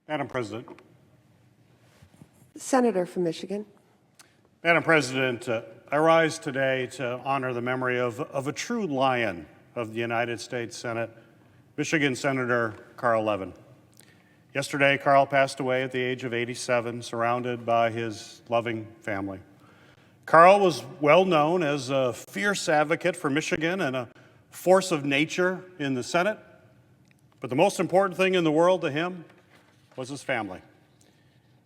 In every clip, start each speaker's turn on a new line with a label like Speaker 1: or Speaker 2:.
Speaker 1: Madam President.
Speaker 2: Senator from Michigan.
Speaker 1: Madam President, I rise today to honor the memory of a true lion of the United States Senate, Michigan Senator Carl Levin. Yesterday, Carl passed away at the age of 87, surrounded by his loving family. Carl was well known as a fierce advocate for Michigan and a force of nature in the Senate. But the most important thing in the world to him was his family.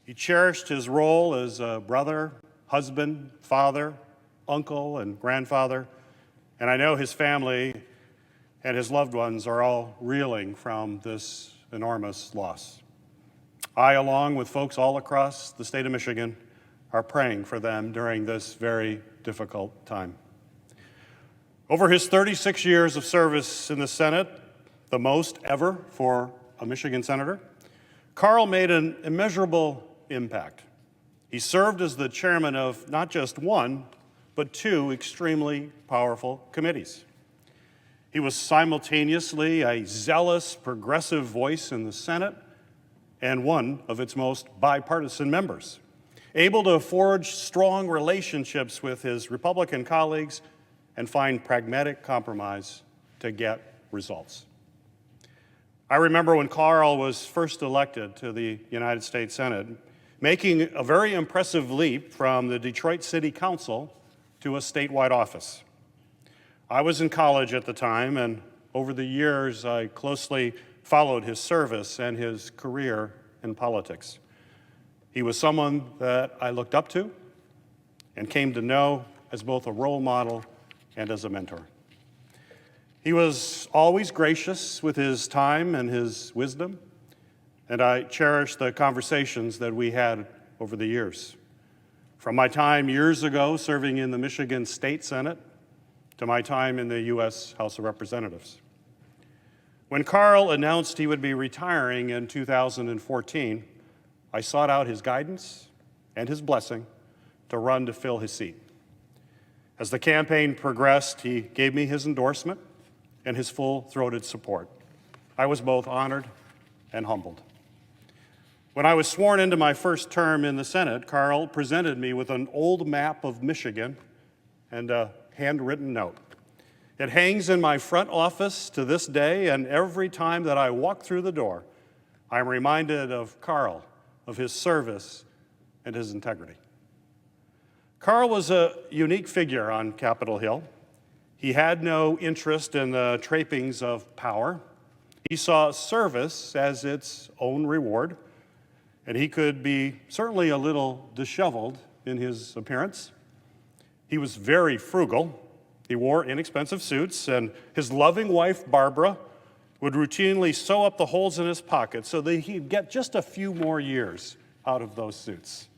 Speaker 1: He cherished his role as a brother, husband, father, uncle, and grandfather. And I know his family and his loved ones are all reeling from this enormous loss. I, along with folks all across the state of Michigan, are praying for them during this very difficult time. Over his 36 years of service in the Senate, the most ever for a Michigan senator, Carl made an immeasurable impact. He served as the chairman of not just one, but two extremely powerful committees. He was simultaneously a zealous, progressive voice in the Senate and one of its most bipartisan members, able to forge strong relationships with his Republican colleagues and find pragmatic compromise to get results. I remember when Carl was first elected to the United States Senate, making a very impressive leap from the Detroit City Council to a statewide office. I was in college at the time, and over the years, I closely followed his service and his career in politics. He was someone that I looked up to and came to know as both a role model and as a mentor. He was always gracious with his time and his wisdom, and I cherish the conversations that we had over the years. From my time years ago serving in the Michigan State Senate to my time in the U.S. House of Representatives. When Carl announced he would be retiring in 2014, I sought out his guidance and his blessing to run to fill his seat. As the campaign progressed, he gave me his endorsement and his full-throated support. I was both honored and humbled. When I was sworn into my first term in the Senate, Carl presented me with an old map of Michigan and a handwritten note. It hangs in my front office to this day, and every time that I walk through the door, I'm reminded of Carl, of his service and his integrity. Carl was a unique figure on Capitol Hill. He had no interest in the trappings of power. He saw service as its own reward, and he could be certainly a little disheveled in his appearance. He was very frugal. He wore inexpensive suits, and his loving wife, Barbara, would routinely sew up the holes in his pockets so that he'd get just a few more years out of those suits.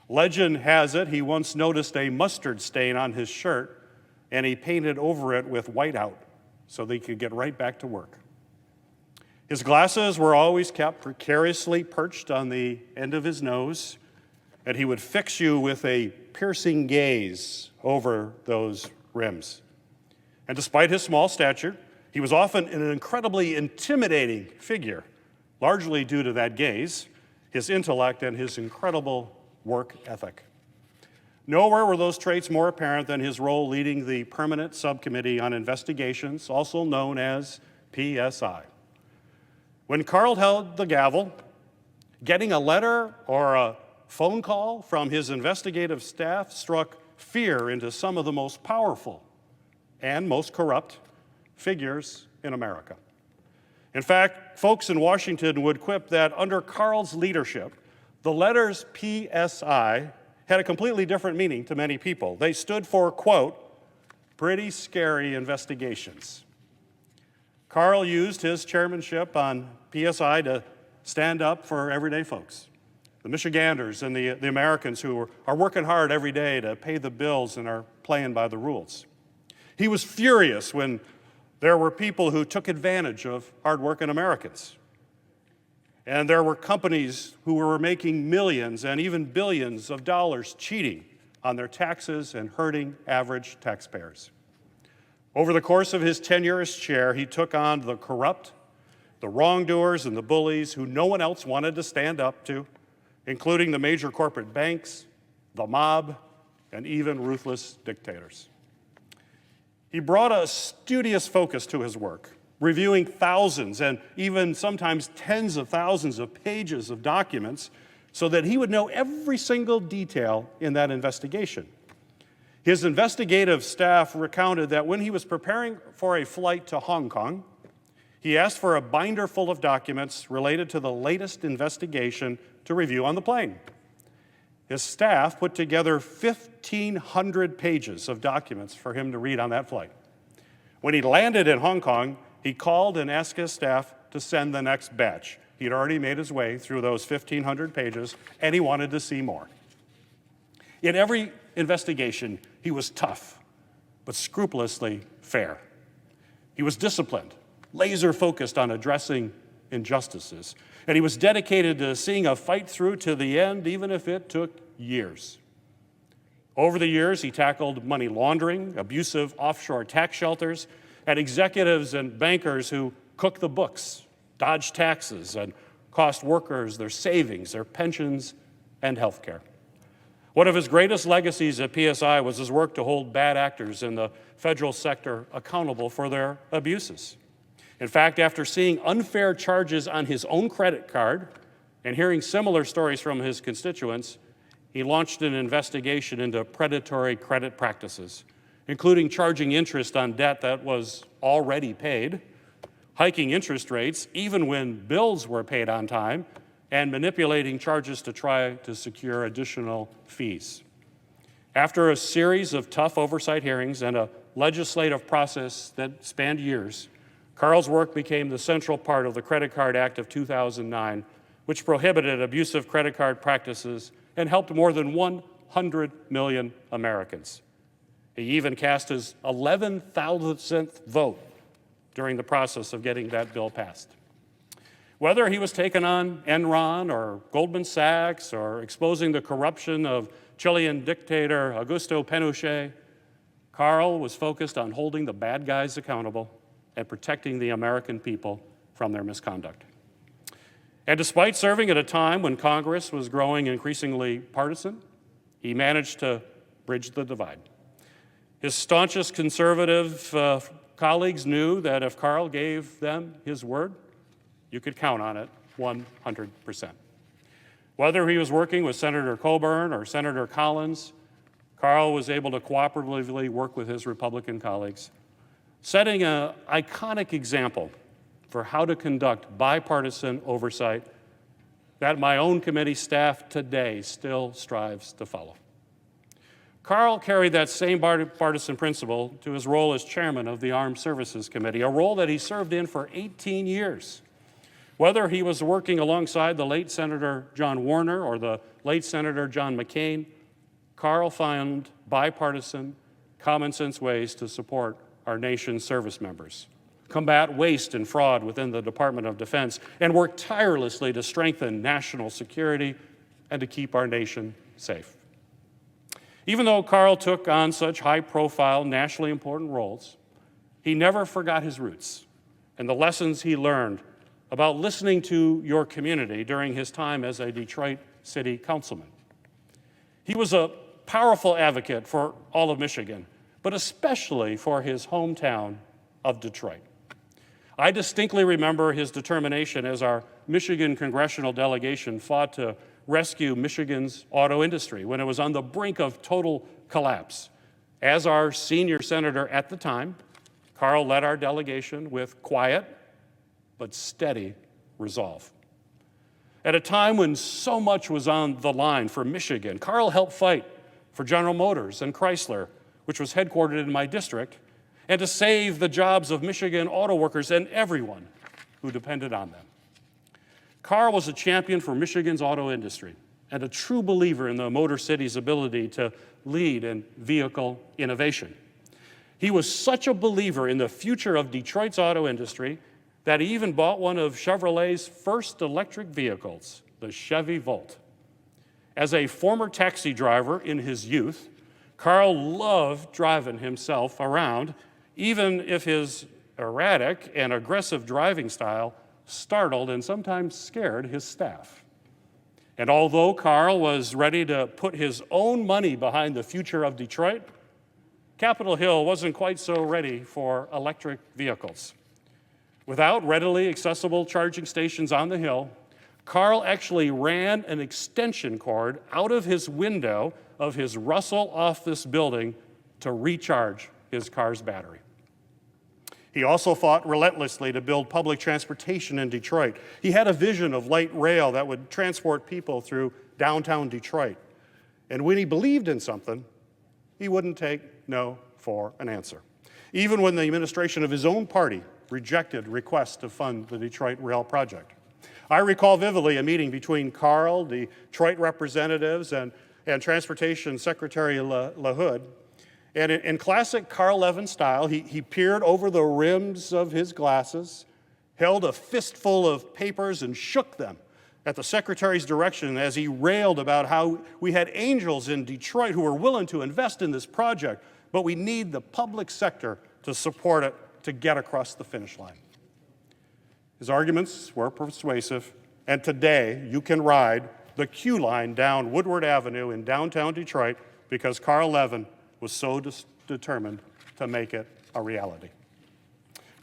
Speaker 1: Legend has it he once noticed a mustard stain on his shirt, and he painted over it with whiteout so that he could get right back to work. His glasses were always kept precariously perched on the end of his nose, and he would fix you with a piercing gaze over those rims. And despite his small stature, he was often an incredibly intimidating figure, largely due to that gaze, his intellect, and his incredible work ethic. Nowhere were those traits more apparent than his role leading the Permanent Subcommittee on Investigations, also known as PSI. When Carl held the gavel, getting a letter or a phone call from his investigative staff struck fear into some of the most powerful and most corrupt figures in America. In fact, folks in Washington would quip that under Carl's leadership, the letters PSI had a completely different meaning to many people. They stood for, quote, pretty scary investigations. Carl used his chairmanship on PSI to stand up for everyday folks, the Michiganders and the Americans who are working hard every day to pay the bills and are playing by the rules. He was furious when there were people who took advantage of hardworking Americans. And there were companies who were making millions and even billions of dollars cheating on their taxes and hurting average taxpayers. Over the course of his tenure as chair, he took on the corrupt the wrongdoers and the bullies who no one else wanted to stand up to, including the major corporate banks, the mob, and even ruthless dictators. He brought a studious focus to his work, reviewing thousands and even sometimes tens of thousands of pages of documents so that he would know every single detail in that investigation. His investigative staff recounted that when he was preparing for a flight to Hong Kong, he asked for a binder full of documents related to the latest investigation to review on the plane. His staff put together 1,500 pages of documents for him to read on that flight. When he landed in Hong Kong, he called and asked his staff to send the next batch. He'd already made his way through those 1,500 pages, and he wanted to see more. In every investigation, he was tough, but scrupulously fair. He was disciplined, laser-focused on addressing injustices, and he was dedicated to seeing a fight through to the end, even if it took years. Over the years, he tackled money laundering, abusive offshore tax shelters, and executives and bankers who cooked the books, dodged taxes, and cost workers their savings, their pensions, and health care. One of his greatest legacies at PSI was his work to hold bad actors in the federal sector accountable for their abuses. In fact, after seeing unfair charges on his own credit card and hearing similar stories from his constituents, he launched an investigation into predatory credit practices, including charging interest on debt that was already paid, hiking interest rates even when bills were paid on time, and manipulating charges to try to secure additional fees. After a series of tough oversight hearings and a legislative process that spanned years, Carl's work became the central part of the Credit Card Act of 2009, which prohibited abusive credit card practices and helped more than 100 million Americans. He even cast his 11,000th vote during the process of getting that bill passed. Whether he was taking on Enron or Goldman Sachs or exposing the corruption of Chilean dictator Augusto Pinochet, Carl was focused on holding the bad guys accountable and protecting the American people from their misconduct. And despite serving at a time when Congress was growing increasingly partisan, he managed to bridge the divide. His staunchest conservative colleagues knew that if Carl gave them his word, you could count on it 100%. Whether he was working with Senator Coburn or Senator Collins, Carl was able to cooperatively work with his Republican colleagues, setting an iconic example for how to conduct bipartisan oversight that my own committee staff today still strives to follow. Carl carried that same bipartisan principle to his role as chairman of the Armed Services Committee, a role that he served in for 18 years. Whether he was working alongside the late Senator John Warner or the late Senator John McCain, Carl found bipartisan, common-sense ways to support our nation's service members, combat waste and fraud within the Department of Defense, and work tirelessly to strengthen national security and to keep our nation safe. Even though Carl took on such high-profile, nationally important roles, he never forgot his roots and the lessons he learned about listening to your community during his time as a Detroit City Councilman. He was a powerful advocate for all of Michigan, but especially for his hometown of Detroit. I distinctly remember his determination as our Michigan congressional delegation fought to rescue Michigan's auto industry when it was on the brink of total collapse. As our senior senator at the time, Carl led our delegation with quiet but steady resolve. At a time when so much was on the line for Michigan, Carl helped fight for General Motors and Chrysler, which was headquartered in my district, and to save the jobs of Michigan auto workers and everyone who depended on them. Carl was a champion for Michigan's auto industry and a true believer in the Motor City's ability to lead in vehicle innovation. He was such a believer in the future of Detroit's auto industry that he even bought one of Chevrolet's first electric vehicles, the Chevy Volt. As a former taxi driver in his youth, Carl loved driving himself around, even if his erratic and aggressive driving style startled and sometimes scared his staff. And although Carl was ready to put his own money behind the future of Detroit, Capitol Hill wasn't quite so ready for electric vehicles. Without readily accessible charging stations on the hill, Carl actually ran an extension cord out of his window of his Russell office building to recharge his car's battery. He also fought relentlessly to build public transportation in Detroit. He had a vision of light rail that would transport people through downtown Detroit. And when he believed in something, he wouldn't take no for an answer. Even when the administration of his own party rejected requests to fund the Detroit Rail project. I recall vividly a meeting between Carl, the Detroit representatives, and Transportation Secretary LaHood. And in classic Carl Levin style, he peered over the rims of his glasses, held a fistful of papers, and shook them at the secretary's direction as he railed about how we had angels in Detroit who were willing to invest in this project, but we need the public sector to support it to get across the finish line. His arguments were persuasive, and today you can ride the Q line down Woodward Avenue in downtown Detroit because Carl Levin was so determined to make it a reality.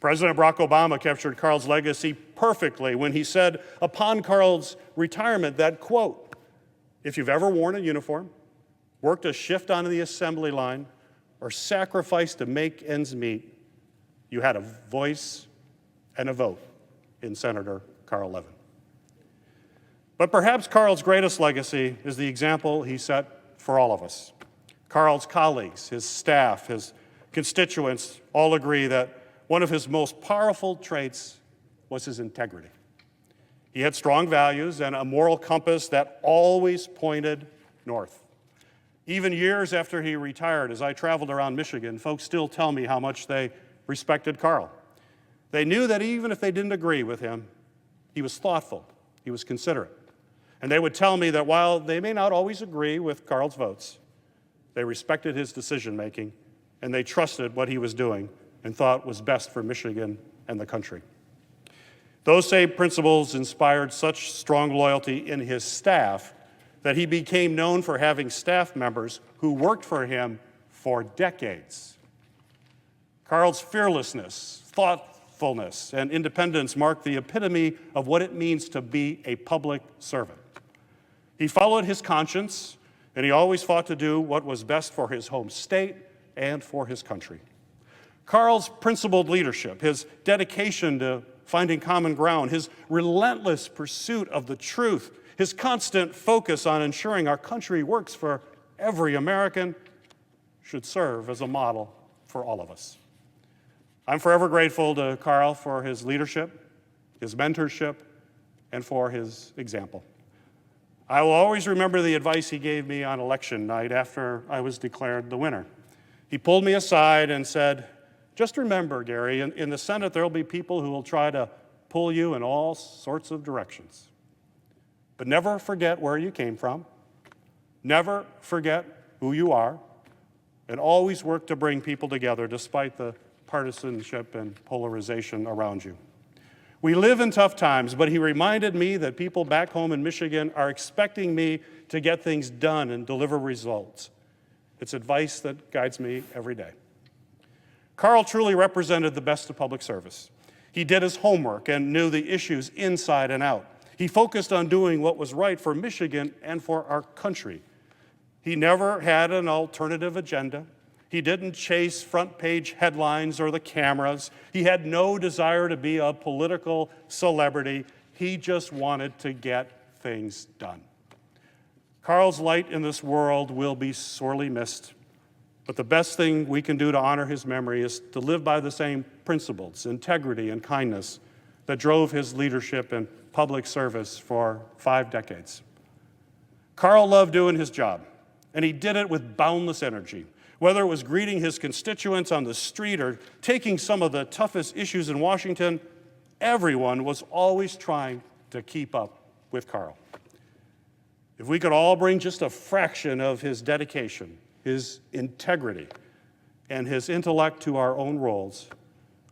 Speaker 1: President Barack Obama captured Carl's legacy perfectly when he said upon Carl's retirement that, quote, "If you've ever worn a uniform, worked a shift on the assembly line, or sacrificed to make ends meet, you had a voice and a vote in Senator Carl Levin." But perhaps Carl's greatest legacy is the example he set for all of us. Carl's colleagues, his staff, his constituents all agree that one of his most powerful traits was his integrity. He had strong values and a moral compass that always pointed north. Even years after he retired, as I traveled around Michigan, folks still tell me how much they respected Carl. They knew that even if they didn't agree with him, he was thoughtful, he was considerate. And they would tell me that while they may not always agree with Carl's votes, they respected his decision-making, and they trusted what he was doing and thought was best for Michigan and the country. Those same principles inspired such strong loyalty in his staff that he became known for having staff members who worked for him for decades. Carl's fearlessness, thoughtfulness, and independence marked the epitome of what it means to be a public servant. He followed his conscience, and he always fought to do what was best for his home state and for his country. Carl's principled leadership, his dedication to finding common ground, his relentless pursuit of the truth, his constant focus on ensuring our country works for every American should serve as a model for all of us. I'm forever grateful to Carl for his leadership, his mentorship, and for his example. I will always remember the advice he gave me on election night after I was declared the winner. He pulled me aside and said, "Just remember, Gary, in the Senate there will be people who will try to pull you in all sorts of directions. But never forget where you came from, never forget who you are, and always work to bring people together despite the partisanship and polarization around you." We live in tough times, but he reminded me that people back home in Michigan are expecting me to get things done and deliver results. It's advice that guides me every day. Carl truly represented the best of public service. He did his homework and knew the issues inside and out. He focused on doing what was right for Michigan and for our country. He never had an alternative agenda. He didn't chase front-page headlines or the cameras. He had no desire to be a political celebrity. He just wanted to get things done. Carl's light in this world will be sorely missed, but the best thing we can do to honor his memory is to live by the same principles, integrity and kindness that drove his leadership and public service for 5 decades. Carl loved doing his job, and he did it with boundless energy. Whether it was greeting his constituents on the street or taking some of the toughest issues in Washington, everyone was always trying to keep up with Carl. If we could all bring just a fraction of his dedication, his integrity, and his intellect to our own roles,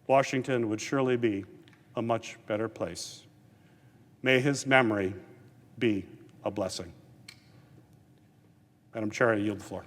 Speaker 1: Washington would surely be a much better place. May his memory be a blessing. Madam Chair, I yield the floor.